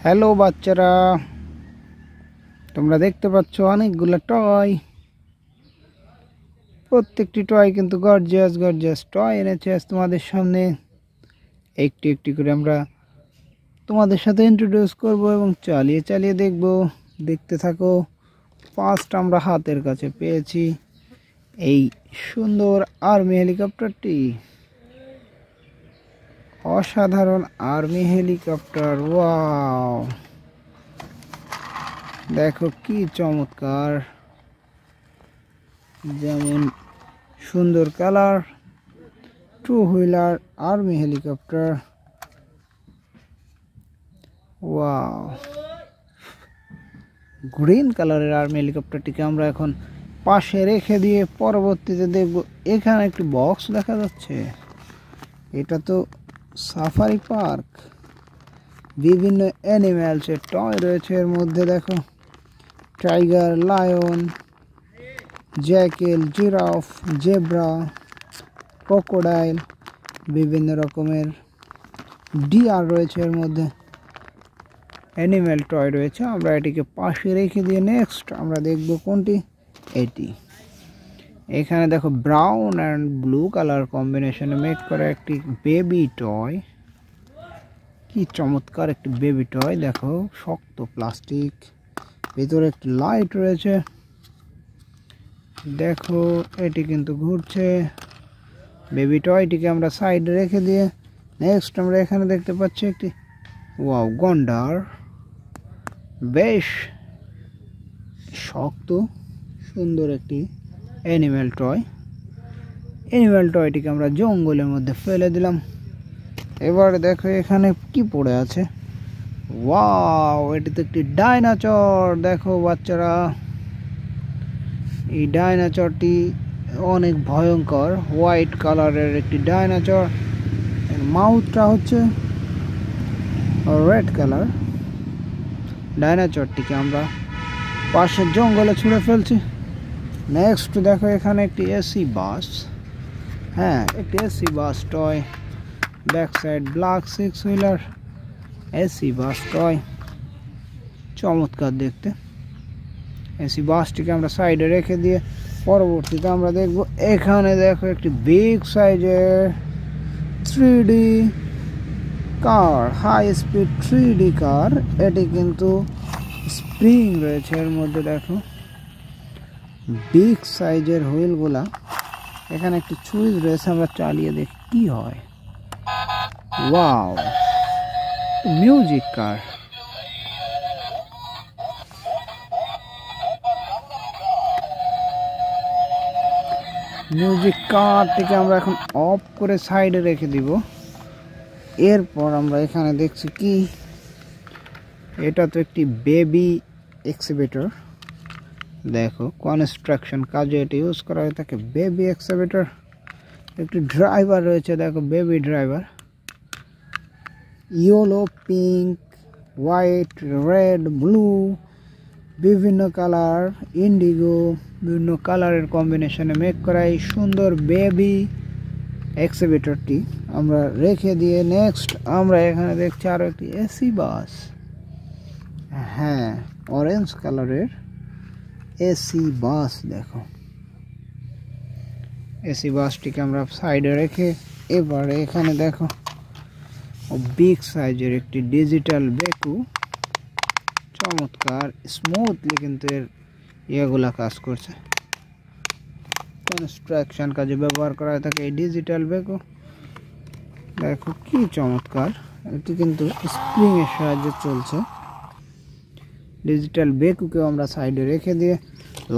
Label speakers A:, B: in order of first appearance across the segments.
A: Hello বাচ্চারা, তোমরা দেখতে পাচ্ছ অনেকগুলো টয়। প্রত্যেকটি টয় কিন্তু গর্জিয়াস গর্জিয়াস টয় এনেছে আজ তোমাদের সামনে। একটি একটি করে আমরা তোমাদের সাথে ইন্ট্রোডিউস করব এবং চালিয়ে চালিয়ে দেখব। দেখতে থাকো। ফার্স্ট আমরা হাতের কাছে পেয়েছি এই সুন্দর আর্মি হেলিকপ্টারটি। অসাধারণ আর্মি হেলিকপ্টার, ওয়াও! দেখো কি চমৎকার, যেমন সুন্দর colour, two wheeler army helicopter, wow! Green কালারের আর্মি হেলিকপ্টারটিকে আমরা এখন পাশে রেখে দিয়ে পরবর্তীতে দেখব। এখানে একটি বক্স দেখা যাচ্ছে, এটা তো সাফারি পার্ক। বিভিন্ন অ্যানিম্যালসের টয় রয়েছে এর মধ্যে। দেখো, tiger, lion, Jekyll, giraffe, zebra, crocodile, বিভিন্ন রকমের ডিয়ার রয়েছে এর মধ্যে। অ্যানিম্যাল টয় রয়েছে। আমরা এটিকে পাশে রেখে দিয়ে নেক্সট আমরা দেখব কোনটি, এটি। এখানে দেখো ব্রাউন অ্যান্ড ব্লু কালার কম্বিনেশনে মেক করা একটি বেবি টয়। কি চমৎকার একটি বেবি টয়! দেখো, শক্ত প্লাস্টিক, ভিতরে একটি লাইট রয়েছে। দেখো, এটি কিন্তু ঘুরছে। বেবি টয়টিকে আমরা সাইডে রেখে দিয়ে নেক্সট আমরা এখানে দেখতে পাচ্ছি একটি, ওয়াও, গন্ডার। বেশ শক্ত সুন্দর একটি অ্যানিম্যাল টয়। অ্যানিম্যাল টয়টিকে আমরা জঙ্গলের মধ্যে ফেলে দিলাম। এবার দেখো এখানে কি পড়ে আছে, ওয়াও! এটি তো একটি ডাইনোসর। দেখো বাচ্চারা, এই ডাইনোসরটি অনেক ভয়ঙ্কর। হোয়াইট কালারের একটি ডাইনোসর, এর মাউথটা হচ্ছে রেড কালার। ডাইনোসরটিকে আমরা পাশের জঙ্গলে ছুঁড়ে ফেলছি। নেক্সট দেখো এখানে একটি এসি বাস। হ্যাঁ, একটি AC bus toy. Back side black 6 wheeler AC bus toy, চমৎকার দেখতে। এসি বাসটিকে আমরা সাইডে রেখে দিয়ে পরবর্তীতে আমরা দেখব। এখানে দেখো একটি বিগ সাইজের 3D কার, হাই স্পিড 3D কার। এটি কিন্তু স্প্রিং রয়েছে এর মধ্যে। দেখো, বিগ সাইজের হুইলগুলা। এখানে একটি সুইচ রয়েছে, আমরা চালিয়ে দেখি কি হয়। ওয়াও! মিউজিক কার। মিউজিক কারটিকে আমরা এখন অফ করে সাইডে রেখে দিব। এরপর আমরা এখানে দেখছি কি, এটা তো একটি বেবি এক্সিবিটর। দেখো, কনস্ট্রাকশন কাজে এটি ইউজ করা হয়ে থাকে, বেবি এক্সিবিটর। একটি ড্রাইভার রয়েছে, দেখো, baby driver. Yellow, pink, white, red, blue, বিভিন্ন কালার, ইন্ডিগো, বিভিন্ন কালারের কম্বিনেশনে মেক করা এই সুন্দর বেবি এক্সিবিটরটি আমরা রেখে দিয়ে নেক্সট আমরা এখানে দেখছি আরও একটি এসি বাস। হ্যাঁ, অরেঞ্জ কালারের এসি বাস। দেখো, এসি বাসটিকে আমরা সাইডে রেখে এবারে এখানে দেখো বিগ সাইজের একটি ডিজিটাল বেকু। চমৎকার স্মুথলি কিন্তু এর ইয়েগুলা কাজ করছে। কনস্ট্রাকশন কাজে ব্যবহার করা হয়ে থাকে এই ডিজিটাল বেকু। দেখো কি চমৎকার, এটি কিন্তু স্প্রিং এর সাহায্যে চলছে। ডিজিটাল বেকুকে আমরা সাইডে রেখে দিয়ে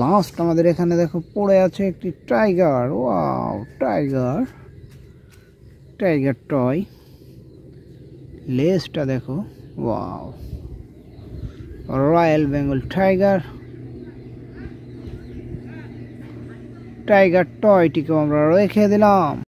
A: লাস্ট আমাদের এখানে দেখো পড়ে আছে একটি tiger. Wow! Tiger, tiger toy. লেজটা দেখো, wow! Royal Bengal tiger. Tiger টয়টিকে আমরা রেখে দিলাম।